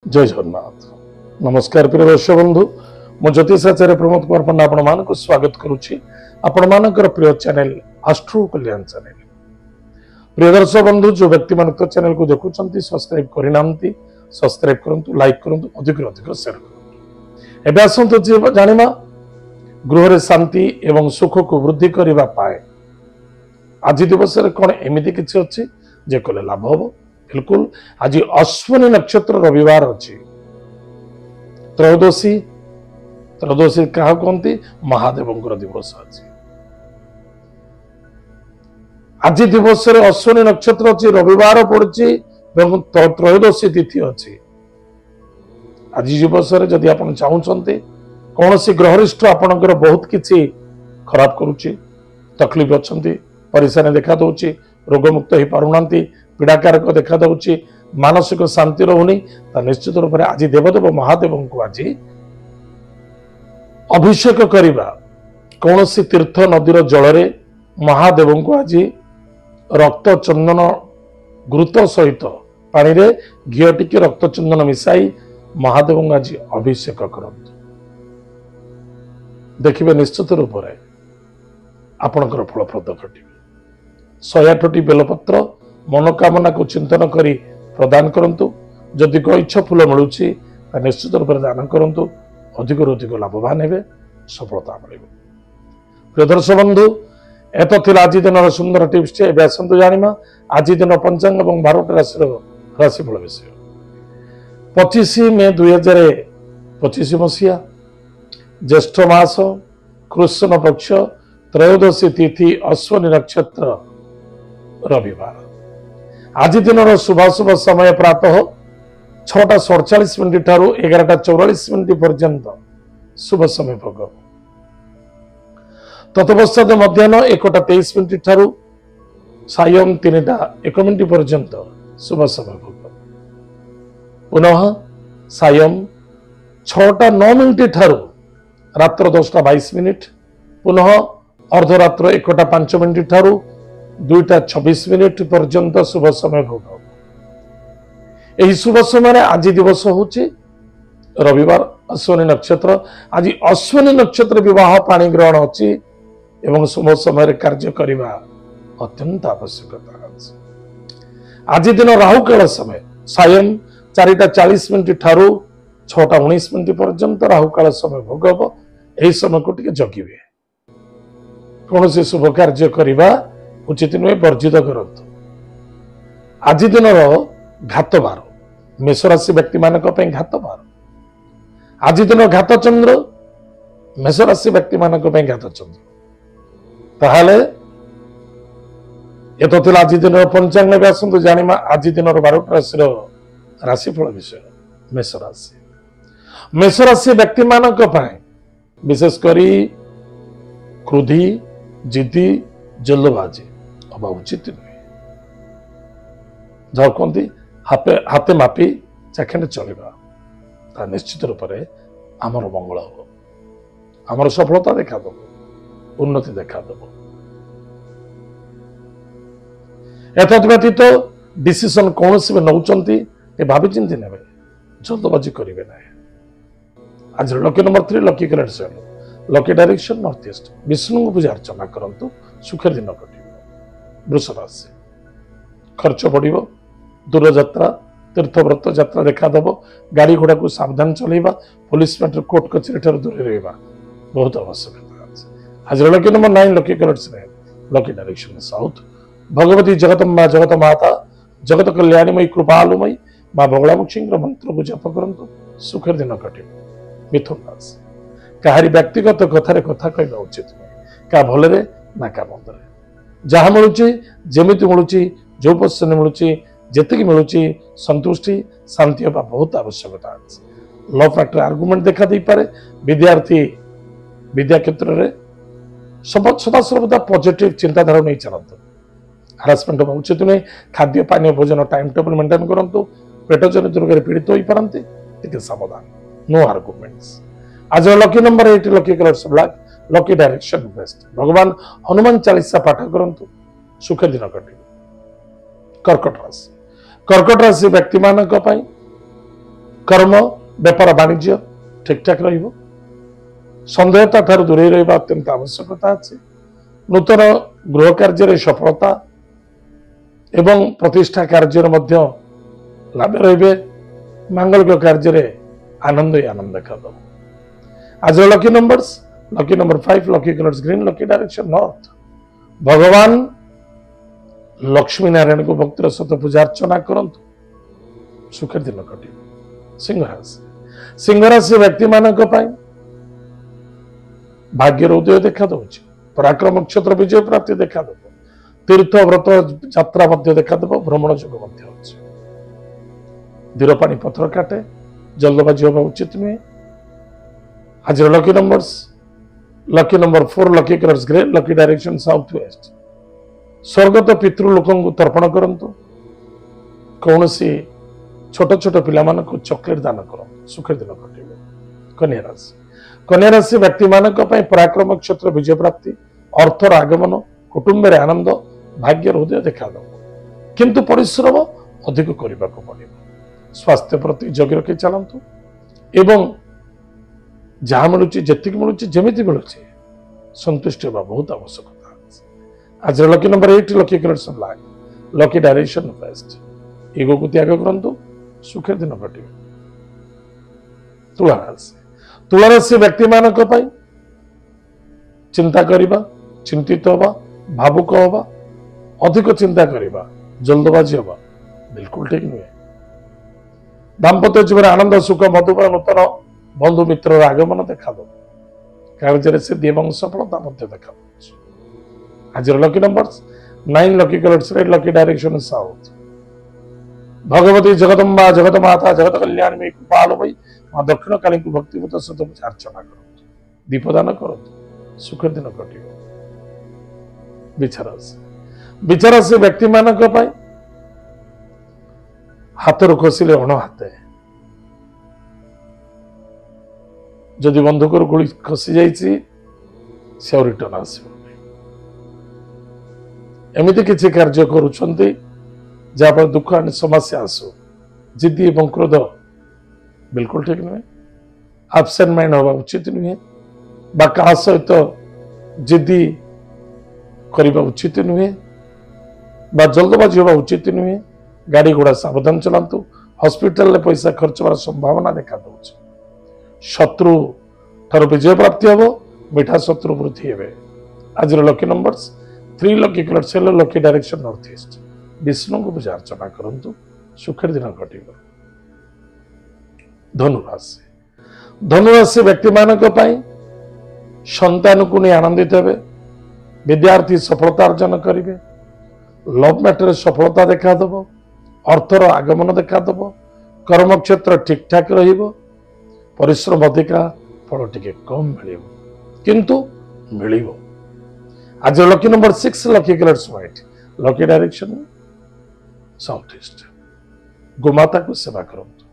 जय जगन्नाथ। नमस्कार प्रिय दर्शक बंधु, मु ज्योतिषाचार्य प्रमोद कुमार पंडा आपण मानक स्वागत करुच्ची आपण मानकर प्रिय चैनल आस्ट्रो कल्याण चैनल। प्रिय दर्शक बंधु, जो व्यक्ति मान चैनल को देखुं सब्सक्राइब करना सब्सक्राइब करूँ, लाइक करूँ, अधिक अधिक शेयर करूँ। एवं आसतु जाना गृह शांति एवं सुख को वृद्धि करने पाए आज दिवस कौन एमती किसी अच्छी जे कले लाभ हम। बिल्कुल आज अश्विनी नक्षत्र रविवार अच्छी त्रयोदशी त्रयोदशी क्या कहते महादेव दिवस अच्छी। आज दिवस अश्विनी नक्षत्र अच्छी रविवार पड़ी त्रयोदशी तिथि अच्छी। आज दिवस जदि आप चाहते कौन सी ग्रहरिष्ठ आपणकर बहुत किसी खराब करुच्ची तकलीफ अच्छा परेशानी देखा दौची रोगमुक्त हो पारना पीड़ाकारक देखा दौची मानसिक शांति रहुनी निश्चित रूप से आज देवदेव महादेव को आज अभिषेक करवा कौन सी तीर्थ नदीर जल महादेव को आज रक्त चंदन गुरुत्व सहित पानी रे घी टिके रक्त चंदन मिसाई महादेव को आज अभिषेक करते देखिए निश्चित रूप से आपणकर फलप्रद घटे। 108टी बेलपत्र मनोकामना को चिंतन करी प्रदान करंतु। जदि गईछ फूल मिलूँ निश्चित रूप से दान करंतु, अधिक अधिक लाभवान हे, सफलता मिले। प्रिय दर्शक बंधु, एत थिला आज दिन सुंदर टिप्स। एवं आसतु जाना आज दिन पंचांग और 12टी राशिफल विषय। 25 मे 2025 मसीहा ज्येष्ठ मास कृष्ण पक्ष त्रयोदशी तिथि अश्विनी नक्षत्र रविवार। आज दिन शुभाशुभ समय प्रातः 6:47 ठारू 11:44 पर्यंत शुभ समय भोग। तत्पश्चात मध्याह्न 1:23 ठारू सायं 3:01 पर्यंत शुभ समय भोग। पुनः सायं 6:09 ठारू रात्र 10:22 पुनः अर्धरात्र 1:05 ठारू 2:26 पर्यंत शुभ समय भोग। यही शुभ समय आज दिवस हूँ रविवार अश्विनी नक्षत्र। आज अश्विनी नक्षत्र विवाह पाणी ग्रहण अच्छी एवं शुभ समय कार्य करने अत्यंत आवश्यकता। आज दिन राहुकाल समय सायं 4:40 ठारू 6:19 पर्यंत राहुकाल समय भोग हम। यही समय को टिके जगिवे, कौन से शुभ कार्य करने उचित नुहे, वर्जित करंतु। आज दिन घात बार मेष राशि व्यक्ति मानक घात बार। आज दिन घात चंद्र मेष राशि व्यक्ति मानक घात चंद्र। ताहले एत थिला आज दिन पंचांग। आसतु जानिमा आज दिन 12टी राशि राशिफल विषय। मेष राशि मेष राशि व्यक्ति मानक विशेषकर क्रोधी जिद्दी जल्दबाजी हवा उचित नुहे। जहाँ कहते हाथे मापी चाखेंड चलवा निश्चित रूप से आमर मंगल हम, आमर सफलता देखादेव, उन्नति देखादेव। एतद व्यतीत डिसीजन कौन भी नौकरी भावी चिंती ने जल्दबाजी करेंगे ना। आज लकी नंबर 3 लकी कलर से lucky direction north east. Vishnu को पूजा अर्चना करंतु, सुखर दिन कटे। वृष राशि खर्च बढ़, दूर यात्रा तीर्थव्रत यात्रा देखादेव। गाड़ी घोड़ा को सावधान चलेगा, पुलिस मैटर कोर्ट कचेरी दूर रहा बहुत आवश्यकता। आज लकी नंबर 9 लकी कलर से lucky direction south. Bhagwati Jagdamba जगत माता जगत कल्याणीमयी कृपालुमयी माँ बगलामुखी मंत्र को जप करंतु, सुखर दिन कटे। मिथुन राशि कहारी व्यक्तिगत कथार कथा कहना उचित नहीं, क्या भल ना क्या मंद। जहाँ मिलूँ जमी मिलूँ जो पोजिशन मिलूँ जी मिलूँ संतुष्टि शांति होगा बहुत आवश्यकता। लव फैक्टर आर्गुमेंट देखा दे पारे। विद्यार्थी विद्या क्षेत्र में सदा सर्वदा पॉजिटिव चिंताधारा नहीं चलते। हारासमेंट होगा उचित नहीं। खाद्य पानी भोजन टाइम टेबल मेंटेन करूँ। पेट जनित रोग पीड़ित हो पारती, सावधान, नो आर्गुमेंट्स। आज lucky number 8 lucky colour black lucky direction best. भगवान हनुमान चालीसा पाठ करंतु, सुख दिन कटे। कर्कट राशि व्यक्ति मानक कर्म व्यापार वाणिज्य ठीक ठाक रहिबो संदेहता ठारू दूरे रहिबा अत्यंत आवश्यकता अछि नूतन गृह कार्य सफलता एवं प्रतिष्ठा कार्य मध्य लाभ रहिबे मांगलिक कार्य आनंद ही आनंद देखा आज lucky numbers lucky number 5 lucky colours green lucky direction north भगवान लक्ष्मी नारायण को भक्तिर सहित पूजा अर्चना करंतु सुखर दिन कटे सिंह राशि व्यक्ति मानक भाग्यर उदय देखा दौर पराक्रम क्षेत्र विजय प्राप्ति देखा देव तीर्थ व्रत यात्रा देखा देव भ्रमण जोग धीर पानी पथर काटे जल्दबाजी होगा उचित नुहे आज lucky number 4 lucky colours grey lucky direction south west स्वर्गत पितृलोक को तर्पण करंतु कौन सी छोट छोट पिला को चॉकलेट दान करंतु सुखर दिन कटे कन्या राशि व्यक्ति मानक पराक्रम क्षेत्र विजय प्राप्ति अर्थर आगमन कुटुंब आनंद भाग्य हृदय देखा दब किंतु परिश्रम अधिक करने पड़े स्वास्थ्य प्रति जगि रखी चलतु एवं जहाँ मिलूँ जी मिलूँ जमी मिलूँ संतुष्ट होगा बहुत आवश्यकता आज lucky number 8 lucky colours black lucky direction waste ego को त्याग करंतु सुखर दिन कटे तुला राशि व्यक्ति मानक चिंता करवा चिंतित होगा भावुक होगा अधिक चिंता करवा जल्दबाजी होगा बिल्कुल ठीक नुहे दाम्पत्य जीवन आनंद सुख मधुपर नूतन बंधु मित्र आगमन देखा दो कार्य सिद्धि एवं सफलता देखा आज lucky numbers 9 lucky colours red lucky direction south Bhagwati Jagdamba जगत माता जगत कल्याण में कृपाल भई मां दक्षिण काली को भक्तिपूत सहित अर्चना करो दीपदान करो सुखर दिन कटे विचार से व्यक्ति मानक हाथ खसिले अण हाथे जदि बंधुकर गुली खसी जाइए से रिटर्न आस एमती किसी कार्य कर दुख आने समस्या आसु जिद्दी एवं क्रोध बिल्कुल ठीक नुहे एब्सेंट माइंड हवा उचित नुहे क्या सहित जिद्दी करने उचित नुहे जल्दबाजी हवा उचित नुहे गाड़ी घोड़ा सावधान चलातु हॉस्पिटल में पैसा खर्च होवार संभावना देखा दौर शत्रु ठार विजय प्राप्ति हम मीठा शत्रु वृद्धि हे आज lucky numbers 3 lucky colours lucky direction north east Vishnu को पूजा अर्चना करंतु सुखर दिन कटे धनुराशि व्यक्ति मानक संतान को नहीं आनंदित हे विद्यार्थी सफलता अर्जन करेंगे लव मैटर सफलता देखा दब अर्थर आगमन देखा दब कर्म क्षेत्र ठीक ठाक परिश्रम अधिका फल टे कम मिल किंतु मिल आज lucky number 6 lucky colours white lucky direction south east गोमाता को सेवा करंतु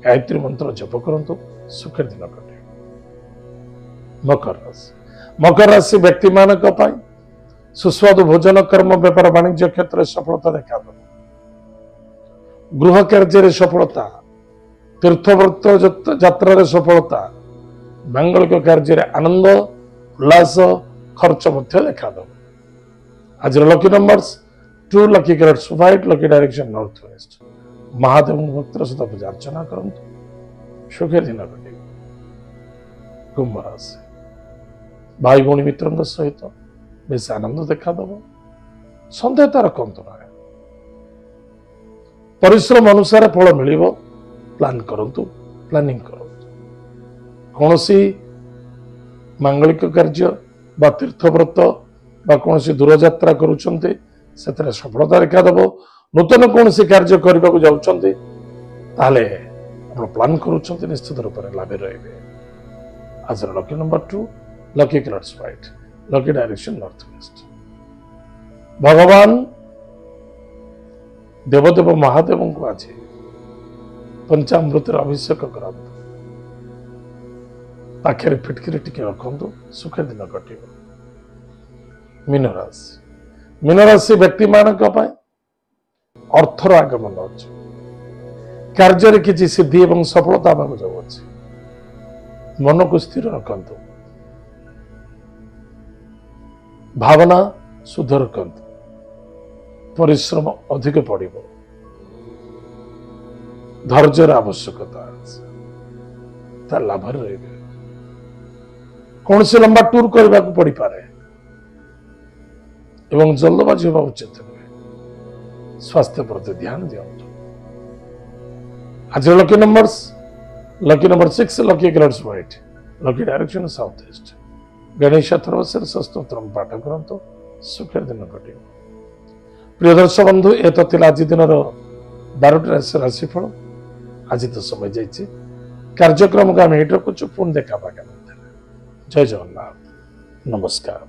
गायत्री मंत्र जप करंतु सुखर दिन कटे मकर राशि व्यक्ति मानक सुस्वादु भोजन कर्म व्यापार वाणिज्य क्षेत्र सफलता देखा दब गृह कार्य सफलता तीर्थव्रत यात्रा सफलता मांगलिक कार्य आनंद उल्लास खर्च देखा दब आज lucky numbers 2 lucky colours white lucky direction north west Mahadev भक्तर सहित पूजा अर्चना करंतु सुखर दिन कटे कुंभ राशि भाई भौणी मित्र सहित बेस आनंद देखा दब सन्देह तार रखु ना परिश्रम अनुसार फल मिल प्लान करंतु प्लानिंग करंतु कौन सी मांगलिक कार्य बा तीर्थव्रत बा कौन सी दूर यात्रा करुछन्ते सेतरे सफलता देखा दब नूतन कौन सी कार्य करने को जाउछन्ते ताले आपण प्लान करुछन्ते निश्चित रूप से लाभ रहिबे आज lucky number 2 lucky colours white lucky direction north waste भगवान देवदेव महादेव को आज पंचामृत अभिषेक करा पाखे फिटकिरी टिके रखु सुखर दिन कटे मीन राशि व्यक्ति मानक अर्थर आगमन अच्छे कार्य किसी सिद्धि एवं सफलता पाक जाऊँगी मन को स्थिर रखु भावना शुद्ध रखु परिश्रम अधिक पड़ धैर्यर आवश्यकता लाभ रही कौन से लंबा टूर करने को पड़ पारे एवं जल्दबाजी होगा उचित नुहे स्वास्थ्य प्रति ध्यान दिंतु आज lucky number 6 lucky colours white lucky direction south east Ganesh अथर्वशीर स्तोत्रम पाठ करंतु सुखर दिन कटे प्रिय दर्शक बंधु ए तो आज दिन 12 राशिफल आज तो समय जाइए कार्यक्रम को आम ये रखुचु पुणी देखा जय जगन्नाथ नमस्कार।